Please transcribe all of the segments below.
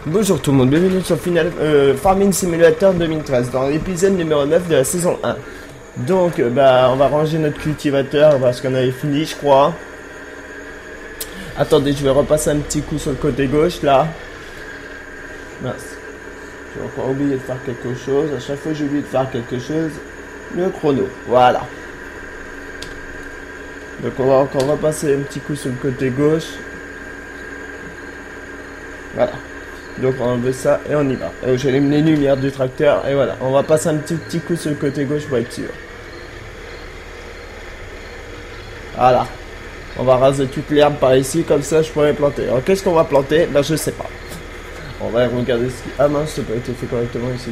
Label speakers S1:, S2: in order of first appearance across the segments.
S1: Bonjour tout le monde, bienvenue sur Farming Simulator 2013 dans l'épisode numéro 9 de la saison 1. Donc on va ranger notre cultivateur parce qu'on avait fini je crois. Attendez, je vais repasser un petit coup sur le côté gauche là. Mince, j'ai encore oublié de faire quelque chose, à chaque fois j'ai oublié de faire quelque chose. Le chrono, voilà. Donc on va encore repasser un petit coup sur le côté gauche. Voilà. Donc on enlève ça et on y va. J'allume les lumières du tracteur et voilà. On va passer un petit coup sur le côté gauche pour être sûr. Voilà. On va raser toute l'herbe par ici, comme ça je pourrais planter. Alors qu'est-ce qu'on va planter? Ben je sais pas. On va regarder ce qui... Ah mince, ça n'a pas été fait correctement ici.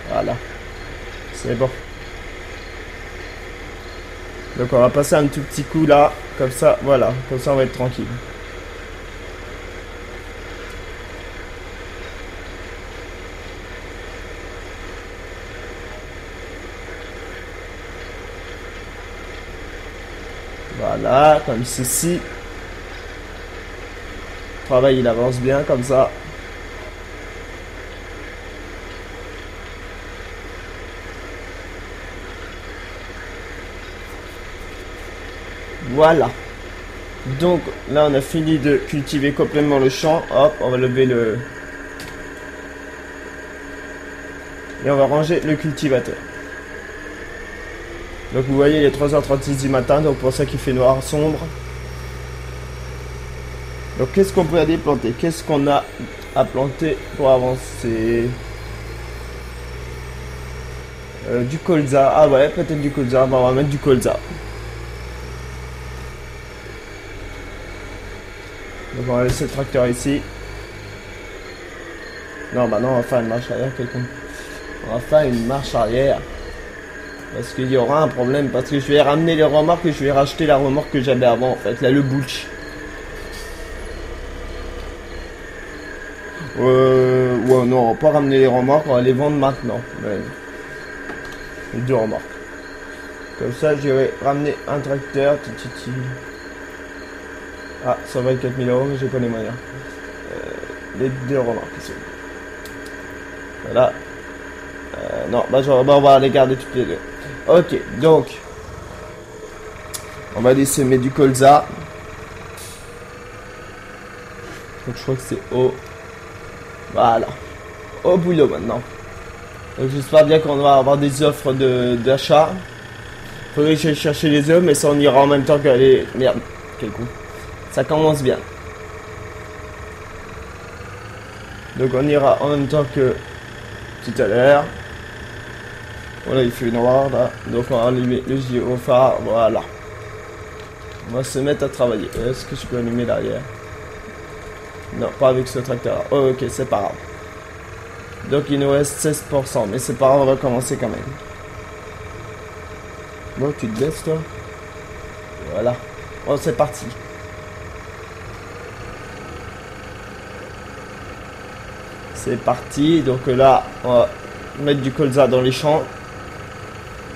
S1: Voilà. C'est bon. Donc on va passer un tout petit coup là. Comme ça, voilà. Comme ça on va être tranquille. Voilà, comme ceci. Le travail il avance bien comme ça. Voilà. Donc là on a fini de cultiver complètement le champ. Hop, on va lever le... Et on va ranger le cultivateur. Donc vous voyez il est 3h36 du matin, donc pour ça qu'il fait noir sombre. Donc qu'est-ce qu'on peut aller planter? Qu'est-ce qu'on a à planter pour avancer? Du colza. Ah ouais, peut-être du colza. Bon, on va mettre du colza. Donc on va laisser le tracteur ici. Non, bah non, on va faire une marche arrière quelconque. On va faire une marche arrière. Parce qu'il y aura un problème. Parce que je vais ramener les remorques et je vais racheter la remorque que j'avais avant en fait. Là, le Bulch. Ouais, non, on va pas ramener les remorques. On va les vendre maintenant. Ouais. Les deux remorques. Comme ça, j'irai ramener un tracteur. Ah, 124 000 €, mais j'ai pas les moyens. Les deux remorques ici. Voilà. Non, on va les garder toutes les deux. Ok, donc on va aller semer du colza. Donc je crois que c'est au... Voilà. Au boulot maintenant. Donc j'espère bien qu'on va avoir des offres d'achat. Faudrait que j'aille chercher les œufs, mais ça on ira en même temps que les... Merde, quel coup. Ça commence bien. Donc on ira en même temps que tout à l'heure. Voilà, il fait noir là. Donc on va allumer le gyrophare. Voilà. On va se mettre à travailler. Est-ce que je peux allumer l'arrière? Non, pas avec ce tracteur là. Oh, ok, c'est pas grave. Donc il nous reste 16%. Mais c'est pas grave, on va commencer quand même. Bon, tu te baisses toi. Voilà. Bon, c'est parti. C'est parti. Donc là, on va mettre du colza dans les champs.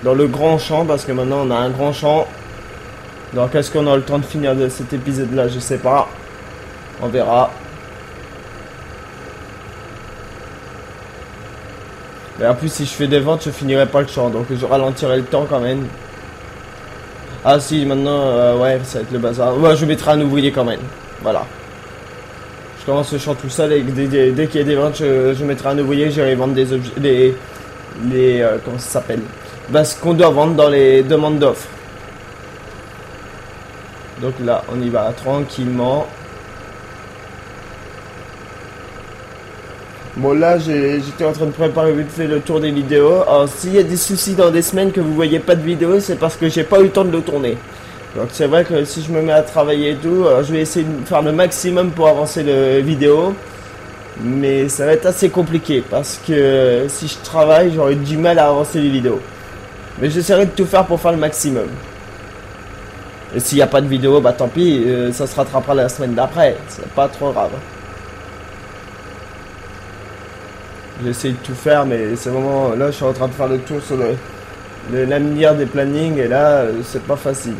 S1: Dans le grand champ, parce que maintenant on a un grand champ. Donc est-ce qu'on aura le temps de finir de cet épisode là? Je sais pas. On verra. Mais en plus si je fais des ventes je finirai pas le champ. Donc je ralentirai le temps quand même. Ah si maintenant ouais ça va être le bazar. Ouais, je mettrai un ouvrier quand même. Voilà. Je commence le champ tout seul et dès qu'il y a des ventes je mettrai un ouvrier. J'irai vendre des objets. Comment ça s'appelle? Ben, ce qu'on doit vendre dans les demandes d'offres. Donc là, on y va tranquillement. Bon là, j'étais en train de préparer vite fait le tour des vidéos. Alors s'il y a des soucis dans des semaines que vous voyez pas de vidéo, c'est parce que j'ai pas eu le temps de le tourner. Donc c'est vrai que si je me mets à travailler et tout, je vais essayer de faire le maximum pour avancer le vidéo. Mais ça va être assez compliqué parce que si je travaille, j'aurai du mal à avancer les vidéos. Mais j'essaierai de tout faire pour faire le maximum. Et s'il n'y a pas de vidéo, bah tant pis, ça se rattrapera la semaine d'après. C'est pas trop grave. J'essaie de tout faire, mais c'est vraiment... Là, je suis en train de faire le tour sur l'avenir des plannings et là c'est pas facile.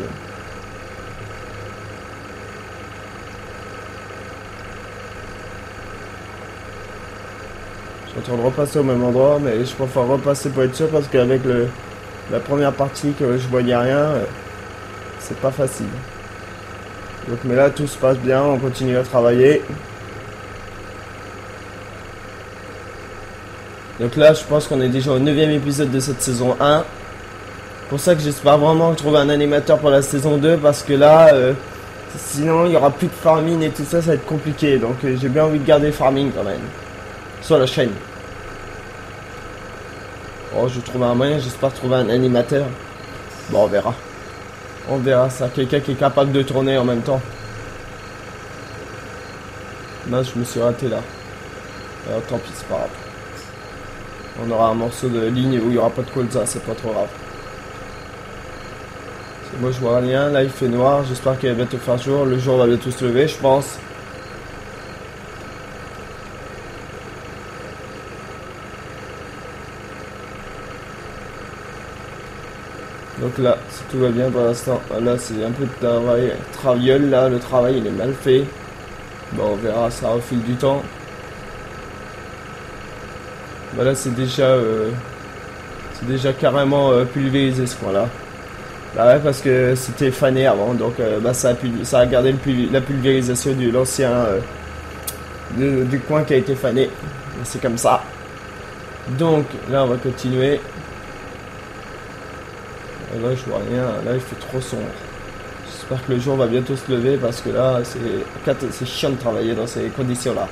S1: Je suis en train de repasser au même endroit mais je préfère repasser pour être sûr parce qu'avec la première partie que je voyais rien, c'est pas facile. Donc mais là tout se passe bien, on continue à travailler. Donc là je pense qu'on est déjà au 9e épisode de cette saison 1. Pour ça que j'espère vraiment trouver un animateur pour la saison 2 parce que là sinon il y aura plus de farming et tout ça, ça va être compliqué. Donc j'ai bien envie de garder farming quand même sur la chaîne. Oh, je vais trouver un moyen, j'espère trouver un animateur. Bon, on verra. On verra ça, quelqu'un qui est capable de tourner en même temps. Là, je me suis raté là. Alors, tant pis, c'est pas grave. On aura un morceau de ligne où il n'y aura pas de colza, c'est pas trop grave. Moi, je vois rien. Là, il fait noir. J'espère qu'il va bientôt faire jour. Le jour va bientôt se lever, je pense. Donc là, si tout va bien pour l'instant, là c'est un peu de travail, là, le travail il est mal fait. Bon, on verra ça au fil du temps. Bah là c'est déjà carrément pulvérisé ce coin là. Bah ouais, parce que c'était fané avant, donc bah ça a gardé la pulvérisation de l'ancien du coin qui a été fané. C'est comme ça. Donc là on va continuer. Et là je vois rien, là il fait trop sombre. J'espère que le jour va bientôt se lever parce que là c'est chiant de travailler dans ces conditions là.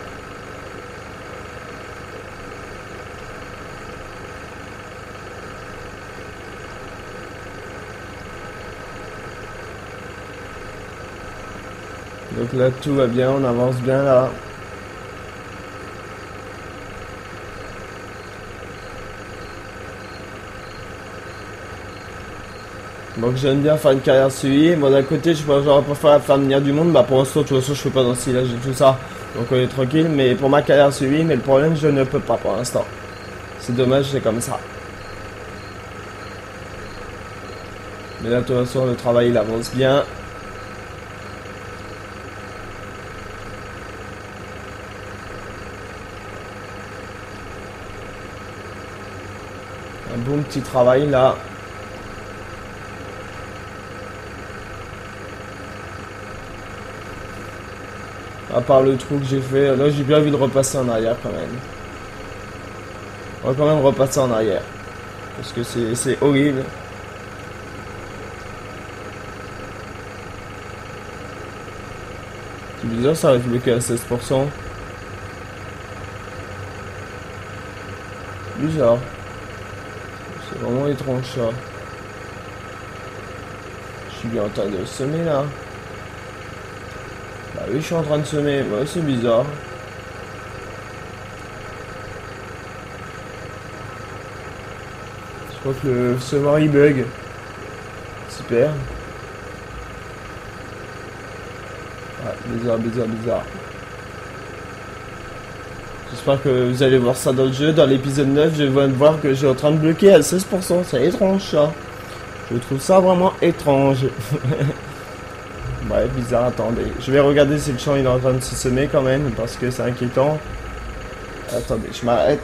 S1: Donc là tout va bien, on avance bien là. Donc j'aime bien faire une carrière suivie. Moi d'un côté j'aurais préféré faire venir du monde. Bah pour l'instant de toute façon je fais pas dans le stylage et tout ça. Donc on est tranquille. Mais pour ma carrière suivie, mais le problème je ne peux pas pour l'instant. C'est dommage, c'est comme ça. Mais là de toute façon le travail il avance bien. Un bon petit travail là. À part le trou que j'ai fait, là j'ai bien envie de repasser en arrière quand même. On va quand même repasser en arrière. Parce que c'est horrible. C'est bizarre, ça arrive bloqué à 16%. Bizarre. C'est vraiment étrange ça. Je suis bien en train de semer là. Bah oui, je suis en train de semer. Ouais, c'est bizarre. Je crois que le semeur il bug. Super. Ouais, bizarre. J'espère que vous allez voir ça dans le jeu. Dans l'épisode 9, je vais voir que j'ai en train de bloquer à 16%. C'est étrange ça. Je trouve ça vraiment étrange. Ouais, bizarre, attendez. Je vais regarder si le champ il est en train de se semer quand même, parce que c'est inquiétant. Attendez, je m'arrête.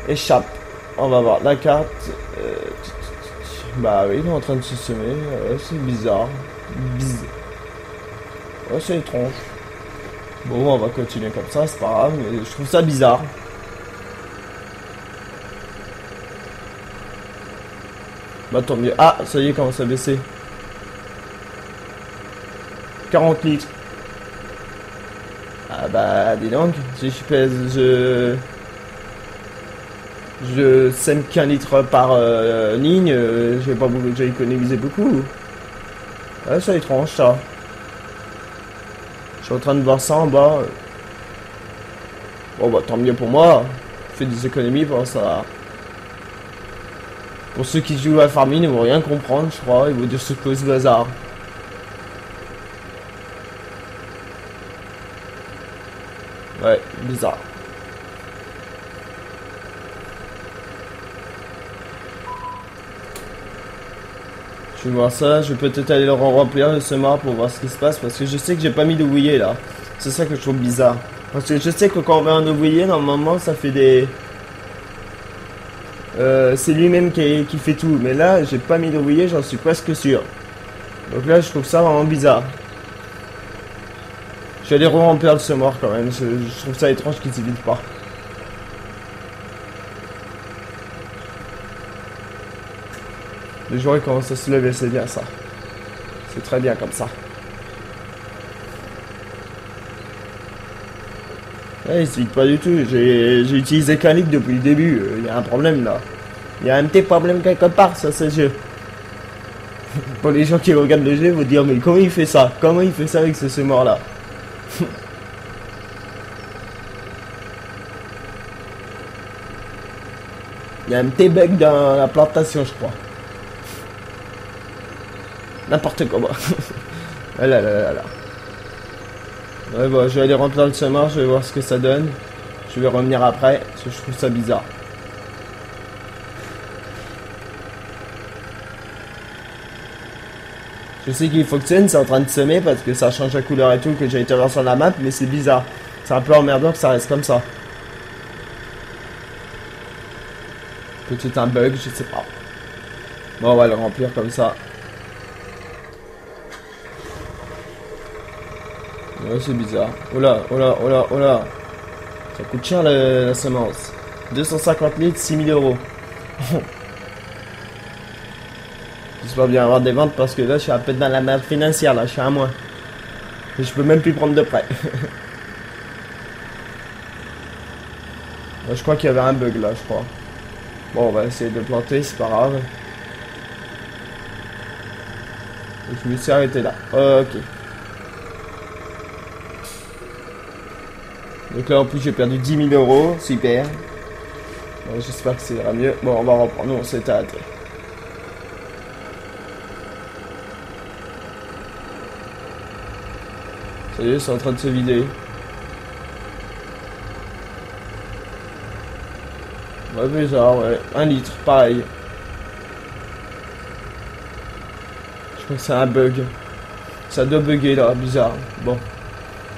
S1: Échappe. On va voir la carte. Bah oui, il est en train de se semer. C'est bizarre. Ouais, c'est étrange. Bon, on va continuer comme ça, c'est pas grave, mais je trouve ça bizarre. Bah tant mieux. Ah, ça y est, commence à baisser. 40 litres. Ah bah dis donc, si je pèse, je sème qu'un litre par ligne, j'ai pas beaucoup, j'ai économisé beaucoup. Ouais, c'est étrange ça. Je suis en train de voir ça en bas. Bon bah tant mieux pour moi. Je fais des économies pour ça. Pour ceux qui jouent à Farming, ils vont rien comprendre, je crois. Ils vont dire ce que c'est bazar. Ouais, bizarre. Je vais voir ça, je vais peut-être aller le remplir le semoir pour voir ce qui se passe parce que je sais que j'ai pas mis d'ouvrier là. C'est ça que je trouve bizarre. Parce que je sais que quand on met un ouvrier, normalement ça fait des... c'est lui-même qui fait tout. Mais là, j'ai pas mis d'ouvrier, j'en suis presque sûr. Donc là, je trouve ça vraiment bizarre. Je vais aller remplir le semoir quand même. Je trouve ça étrange qu'il s'y vide pas. Les journées commencent à se lever, c'est bien ça. C'est très bien comme ça. Ouais, il se vide pas du tout. J'ai utilisé qu'un litre depuis le début. Il y a un problème là. Il y a un petit problème quelque part sur ce jeu. Pour les gens qui regardent le jeu, ils vont dire mais comment il fait ça? Comment il fait ça avec ce semoir là? Il y a un petit bug dans la plantation, je crois. N'importe comment. Ah là là là là. Ouais, bon, je vais aller remplir le semoir, je vais voir ce que ça donne. Je vais revenir après, parce que je trouve ça bizarre. Je sais qu'il fonctionne, c'est en train de semer parce que ça change la couleur et tout, que j'ai été voir sur la map, mais c'est bizarre. C'est un peu emmerdant que ça reste comme ça. Peut-être un bug, je sais pas. Bon, on va le remplir comme ça. Ouais, c'est bizarre. Oh là, oh là, oh là, oh là. Ça coûte cher la semence. 250 litres, 6000 euros. J'espère bien avoir des ventes parce que là, je suis un peu dans la merde financière, là, je suis à moins. Et je peux même plus prendre de prêt. Je crois qu'il y avait un bug là, je crois. Bon, on va essayer de planter, c'est pas grave. Et je me suis arrêté là. Ok. Donc là, en plus, j'ai perdu 10 000 euros. Super. Bon, j'espère que ça ira mieux. Bon, on va reprendre. Non, on s'est arrêté. Ça y est, c'est en train de se vider. Ouais, bizarre, ouais. 1 litre, pareil. Je crois que c'est un bug. Ça doit bugger là, bizarre. Bon.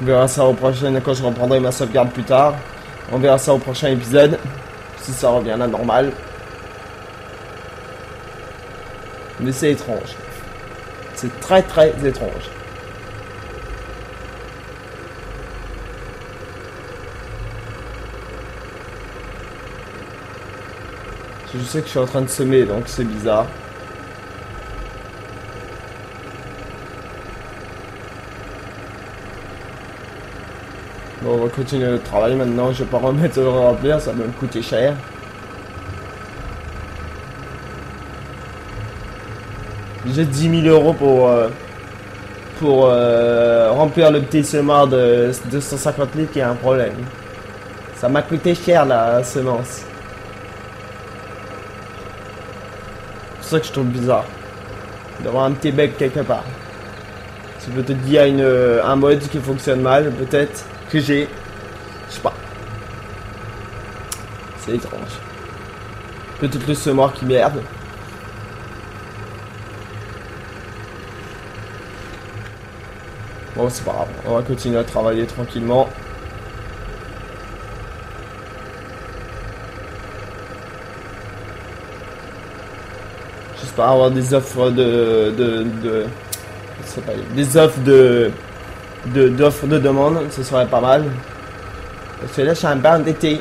S1: On verra ça au prochain, quand je reprendrai ma sauvegarde plus tard. On verra ça au prochain épisode. Si ça revient à la normale. Mais c'est étrange. C'est très très étrange. Je sais que je suis en train de semer, donc c'est bizarre. Bon, on va continuer le travail maintenant. Je vais pas remettre le remplir, ça va me coûter cher. J'ai 10 000 euros pour remplir le petit semoir de 250 litres, qui a un problème. Ça m'a coûté cher la semence. C'est ça que je trouve bizarre. D'avoir un petit bug quelque part. C'est peut-être lié à un mode qui fonctionne mal, peut-être. Que j'ai. Je sais pas. C'est étrange. Peut-être le semoir qui merde. Bon, c'est pas grave. On va continuer à travailler tranquillement. J'espère avoir des offres des offres d'offres de demande, ce serait pas mal. Parce que là, je suis un peu endetté.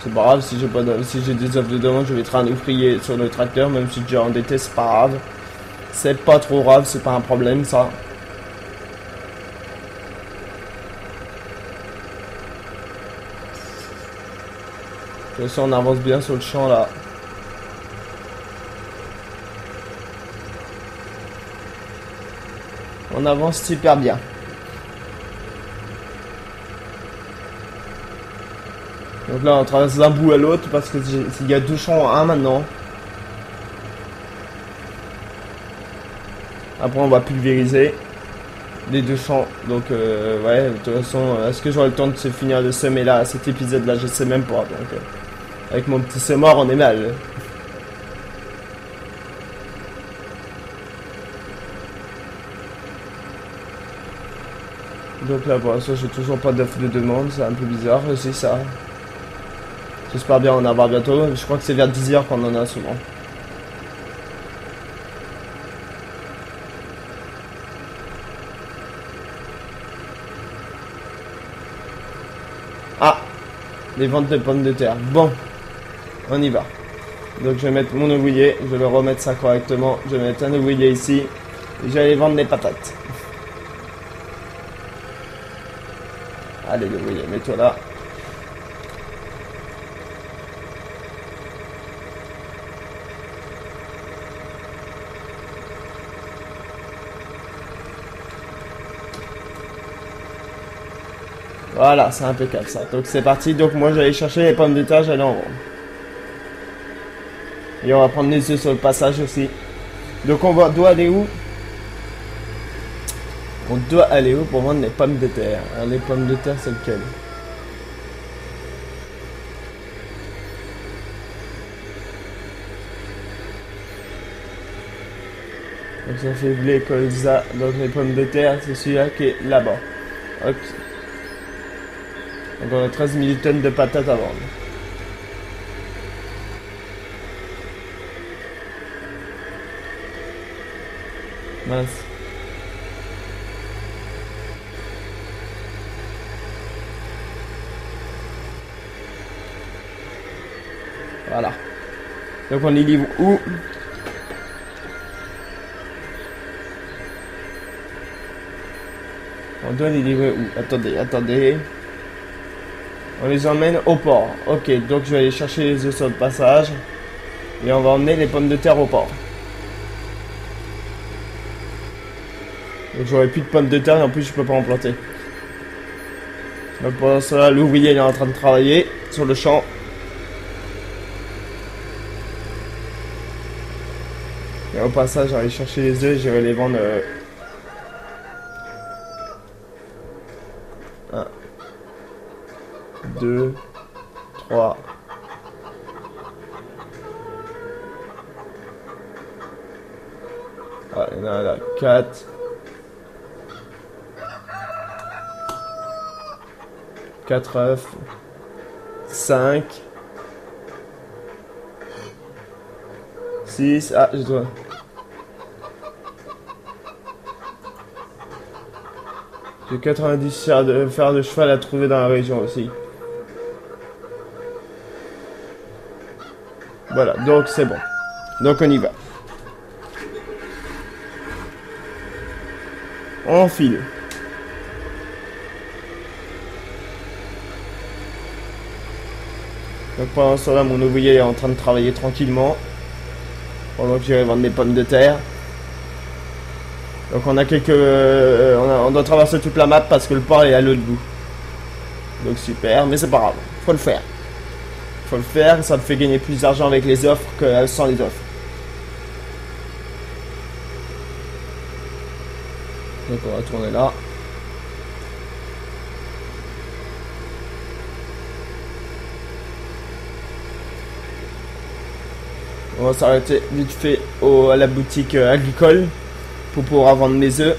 S1: C'est pas grave, si j'ai des offres de demande, je vais être un ouvrier sur le tracteur, même si j'ai endetté, c'est pas grave. C'est pas trop grave, c'est pas un problème ça. De toute façon, on avance bien sur le champ là. On avance super bien. Donc là, on traverse d'un bout à l'autre parce que il y a 2 champs en un maintenant. Après, on va pulvériser. les deux champs. Donc ouais, de toute façon, est-ce que j'aurai le temps de se finir de semer là, cet épisode là, je sais même pas. Donc avec mon petit semeur, on est mal. Donc là pour l'instant j'ai toujours pas d'offre de demande, c'est un peu bizarre aussi ça. J'espère bien en avoir bientôt, je crois que c'est vers 10h qu'on en a souvent. Ah, les ventes de pommes de terre. Bon, on y va. Donc je vais mettre mon ouvrier, je vais remettre ça correctement. Je vais mettre un ouvrier ici. Et je vais aller vendre les patates. Allez l'ouvrier, mets-toi là. Voilà, c'est impeccable ça. Donc c'est parti. Donc moi j'allais chercher les pommes de terre, j'allais en vendre. Et on va prendre les œufs sur le passage aussi. Donc doit aller où? On doit aller où pour vendre les pommes de terre? Alors les pommes de terre c'est lequel? Donc ça fait blé, colza. Donc les pommes de terre c'est celui-là qui est là-bas. Ok. Donc on a 13 000 tonnes de patates à vendre. Mince. Voilà. Donc on les livre où? On doit les livrer où? Attendez. On les emmène au port. Ok, donc je vais aller chercher les œufs sur le passage. Et on va emmener les pommes de terre au port. Donc j'aurai plus de pommes de terre et en plus je peux pas en planter. Donc pour cela, l'ouvrier il est en train de travailler sur le champ. Et au passage, j'allais chercher les œufs et j'irai les vendre. 1, 2, 3. Ah, il y en a là, 4. 4 œufs. 5. 6. Ah, je dois. J'ai 90 fers de cheval à trouver dans la région aussi. Voilà, donc c'est bon. Donc on y va. On file. Donc pendant ce temps-là, mon ouvrier est en train de travailler tranquillement. Pendant que j'irai vendre des pommes de terre. Donc on a quelques... on doit traverser toute la map parce que le port est à l'autre bout. Donc super, mais c'est pas grave. Faut le faire. Faut le faire, ça me fait gagner plus d'argent avec les offres que sans les offres. Donc on va tourner là. On va s'arrêter vite fait à la boutique agricole pour pouvoir vendre mes œufs.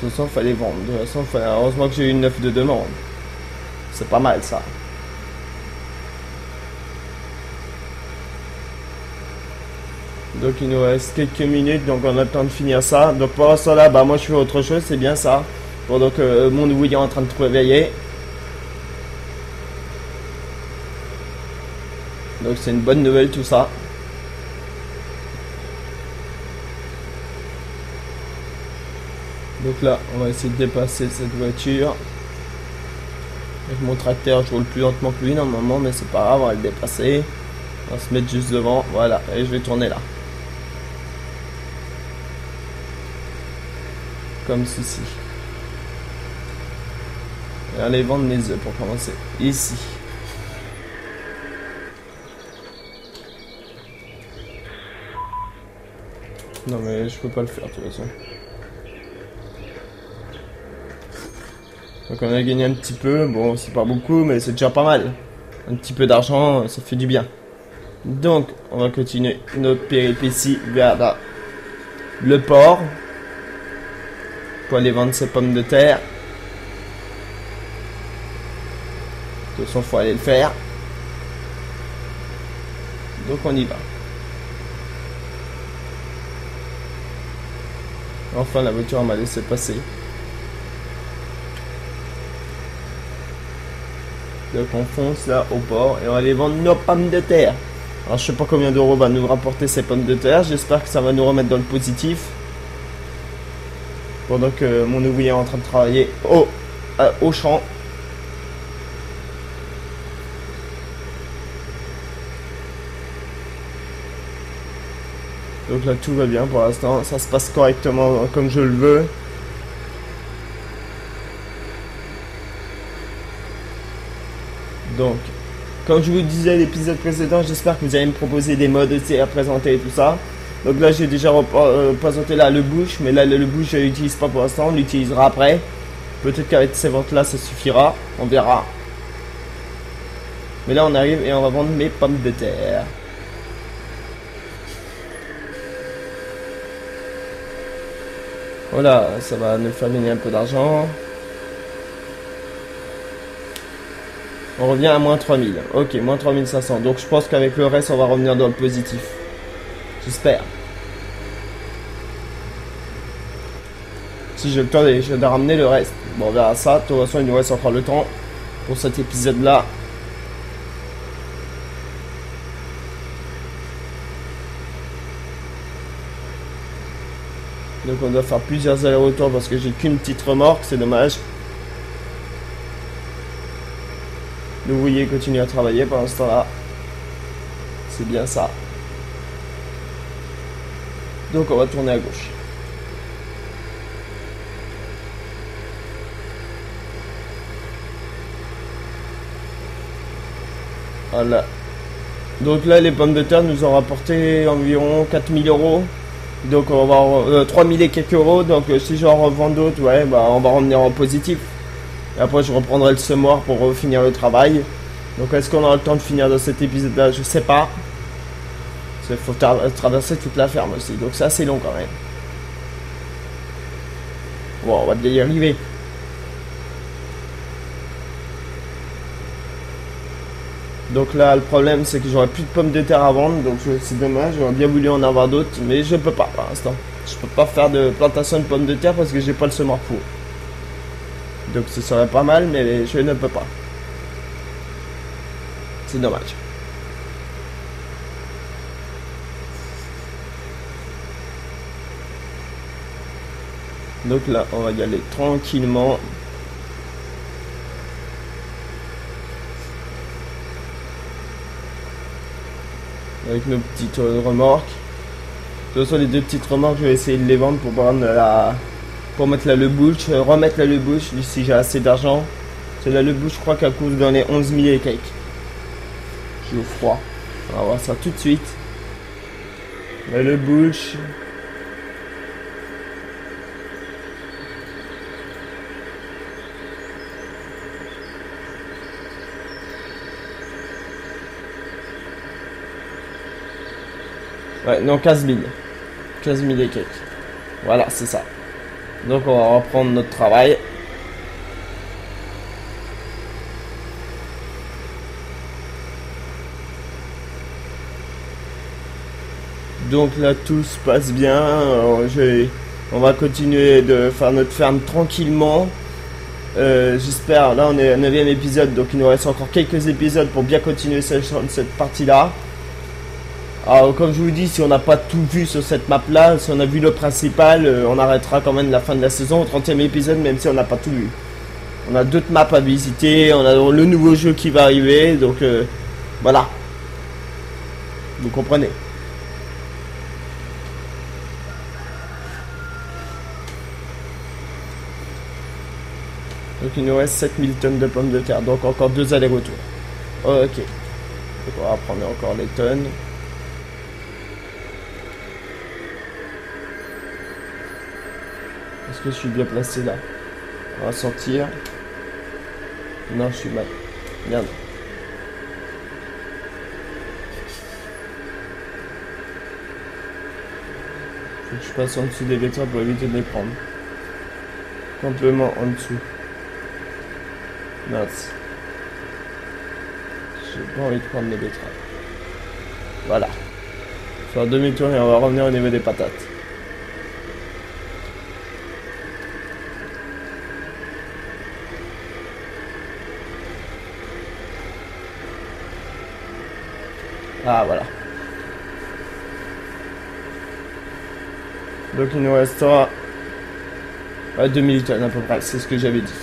S1: De toute façon, il fallait vendre. De toute façon, heureusement que j'ai eu une offre de demande. C'est pas mal ça. Donc il nous reste quelques minutes, donc on a le temps de finir ça. Donc pour ça là, bah moi je fais autre chose, c'est bien ça. Pendant que mon ouvrier est en train de se réveiller. Donc c'est une bonne nouvelle tout ça. Donc là, on va essayer de dépasser cette voiture. Avec mon tracteur, je roule plus lentement que lui normalement, mais c'est pas grave, on va le dépasser. On va se mettre juste devant, voilà, et je vais tourner là. Comme ceci. Et aller vendre mes œufs pour commencer. Ici. Non mais je peux pas le faire de toute façon. Donc on a gagné un petit peu, bon c'est pas beaucoup mais c'est déjà pas mal. Un petit peu d'argent, ça fait du bien. Donc on va continuer notre péripétie vers le port. Pour aller vendre ses pommes de terre. De toute façon faut aller le faire. Donc on y va. Enfin la voiture m'a laissé passer. Donc on fonce là au port et on va aller vendre nos pommes de terre. Alors je sais pas combien d'euros va nous rapporter ces pommes de terre. J'espère que ça va nous remettre dans le positif. Pendant que mon ouvrier est en train de travailler au champ. Donc là tout va bien pour l'instant. Ça se passe correctement comme je le veux. Donc, comme je vous disais l'épisode précédent, j'espère que vous allez me proposer des modes aussi à présenter et tout ça. Donc là, j'ai déjà présenté là le bush, mais là le bush je l'utilise pas pour l'instant, on l'utilisera après. Peut-être qu'avec ces ventes là, ça suffira, on verra. Mais là, on arrive et on va vendre mes pommes de terre. Voilà, ça va nous faire gagner un peu d'argent. On revient à moins 3000. Ok, moins 3500. Donc je pense qu'avec le reste, on va revenir dans le positif. J'espère. Si j'ai le temps de ramener le reste. Bon, on verra ça. De toute façon, il nous reste encore le temps pour cet épisode-là. Donc on doit faire plusieurs allers-retours parce que j'ai qu'une petite remorque. C'est dommage. L'ouvrier continue à travailler pendant ce temps-là. C'est bien ça. Donc on va tourner à gauche. Voilà. Donc là les pommes de terre nous ont rapporté environ 4000 euros. Donc on va avoir 3000 et quelques euros. Donc si j'en revends d'autres, ouais, bah on va revenir en positif. Et après je reprendrai le semoir pour finir le travail. Donc est-ce qu'on aura le temps de finir dans cet épisode là? Je sais pas. Il faut traverser toute la ferme aussi. Donc c'est assez long quand même. Bon, on va bien y arriver. Donc là le problème c'est que j'aurai plus de pommes de terre à vendre. Donc c'est dommage. J'aurais bien voulu en avoir d'autres. Mais je peux pas pour l'instant. Je peux pas faire de plantation de pommes de terre parce que j'ai pas le semoir pour. Donc ce serait pas mal mais je ne peux pas. C'est dommage. Donc là, on va y aller tranquillement. Avec nos petites remorques. De toute façon, les deux petites remorques, je vais essayer de les vendre pour prendre pour mettre là le bush, remettre là le bush si j'ai assez d'argent. C'est là le bush, je crois qu'elle coûte dans les 11 000 et quelques. J'ai au froid. On va voir ça tout de suite. Là le bush. Ouais, non, 15 000. 15 000 et quelques. Voilà, c'est ça. Donc on va reprendre notre travail. Donc là tout se passe bien. On va continuer de faire notre ferme tranquillement. J'espère, là on est au 9e épisode, donc il nous reste encore quelques épisodes pour bien continuer cette partie-là. Alors comme je vous dis, si on n'a pas tout vu sur cette map-là, si on a vu le principal, on arrêtera quand même la fin de la saison au 30e épisode, même si on n'a pas tout vu. On a d'autres maps à visiter, on a le nouveau jeu qui va arriver, donc voilà. Vous comprenez. Donc il nous reste 7000 tonnes de pommes de terre, donc encore 2 allers-retours. Ok. Donc on va prendre encore les tonnes. Est-ce que je suis bien placé là? On va sortir. Non, je suis mal. Merde. Faut que je passe en dessous des betteraves pour éviter de les prendre. Complètement en dessous. Mince. J'ai pas envie de prendre les betteraves. Voilà. Faire demi-tour et on va revenir au niveau des patates. Ah voilà. Donc il nous restera 2 minutes à peu près, c'est ce que j'avais dit.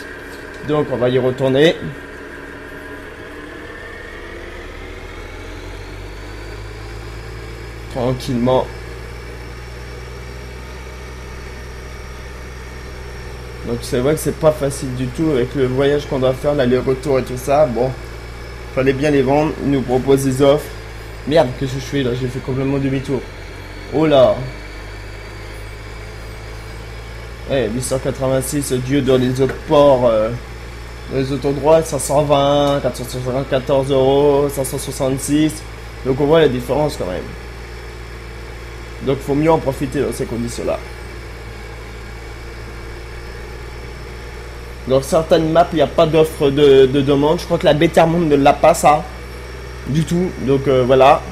S1: Donc on va y retourner. Tranquillement. Donc c'est vrai que c'est pas facile du tout avec le voyage qu'on doit faire, l'aller-retour et tout ça. Bon, fallait bien les vendre. Ils nous proposent des offres. Merde, qu'est-ce que je fais là? J'ai fait complètement demi-tour. Oh là. Eh, 886, Dieu dans les autres ports, dans les autres endroits, 520, 474 euros, 566. Donc on voit la différence quand même. Donc faut mieux en profiter dans ces conditions-là. Dans certaines maps, il n'y a pas d'offre de demande. Je crois que la Bettermonde ne l'a pas ça. Du tout. Donc voilà.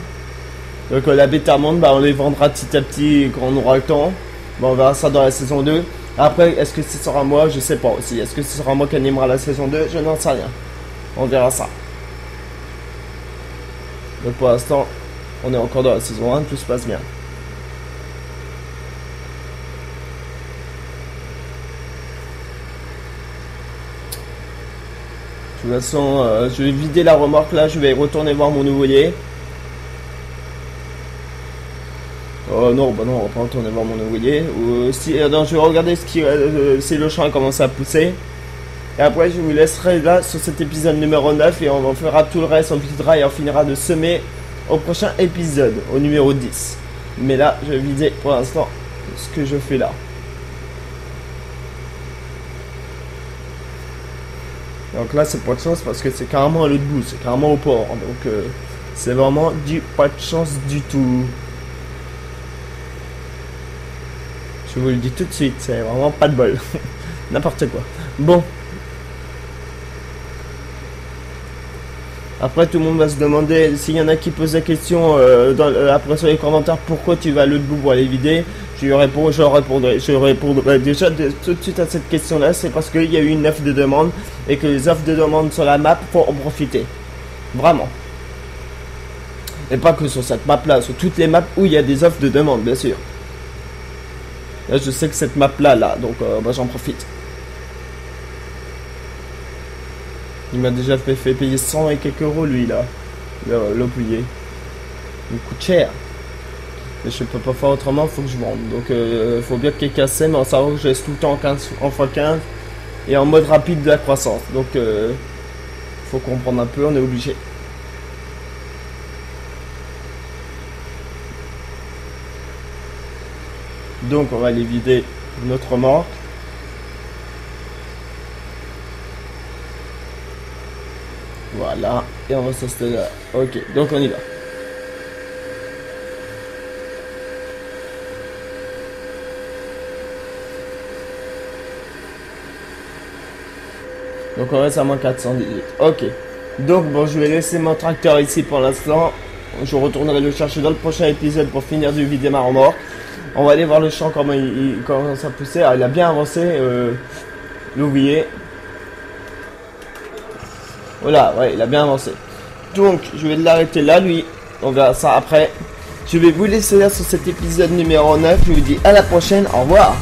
S1: Donc la Bettermonde, bah, on les vendra petit à petit quand on aura le temps. Bon, on verra ça dans la saison 2. Après, est-ce que ce sera moi? Je sais pas aussi. Est-ce que ce sera moi qui animera la saison 2? Je n'en sais rien. On verra ça. Donc pour l'instant, on est encore dans la saison 1. Tout se passe bien. De toute façon, je vais vider la remorque là. Je vais retourner voir mon ouvrier. Oh non, bah non, on va pas retourner voir mon ouvrier. Si, non, je vais regarder ce qui, si le champ a commencé à pousser. Et après, je vous laisserai là sur cet épisode numéro 9 et on fera tout le reste, on videra et on finira de semer au prochain épisode, au numéro 10. Mais là, je vais vider pour l'instant ce que je fais là. Donc là, c'est pas de chance parce que c'est carrément à l'autre bout, c'est carrément au port. Donc, c'est vraiment pas de chance du tout. Je vous le dis tout de suite, c'est vraiment pas de bol. N'importe quoi. Bon. Après, tout le monde va se demander, s'il y en a qui posent la question après sur les commentaires, pourquoi tu vas à l'autre bout pour aller vider, je répondrai déjà tout de suite à cette question-là. C'est parce qu'il y a eu une offre de demande et que les offres de demande sur la map, faut en profiter. Vraiment. Et pas que sur cette map-là, sur toutes les maps où il y a des offres de demande, bien sûr. Là, je sais que cette map-là, donc bah, j'en profite. Il m'a déjà fait payer 100 et quelques euros, lui, là. L'ouvrier. Il coûte cher. Mais je peux pas faire autrement, faut que je vende. Donc, faut bien que quelqu'un sait, mais en sachant que je laisse tout le temps en x15 et en mode rapide de la croissance. Donc, faut comprendre un peu, on est obligé. Donc, on va aller vider notre remorque. Voilà, et on va s'installer là. Ok, donc on y va. Donc on reste à moins 418. Ok. Donc bon, je vais laisser mon tracteur ici pour l'instant. Je retournerai le chercher dans le prochain épisode pour finir de vider ma remorque. On va aller voir le champ, comment il commence à pousser. Alors, il a bien avancé, l'ouvrier. Voilà, ouais, il a bien avancé. Donc, je vais l'arrêter là, lui. On verra ça après. Je vais vous laisser là sur cet épisode numéro 9. Je vous dis à la prochaine. Au revoir.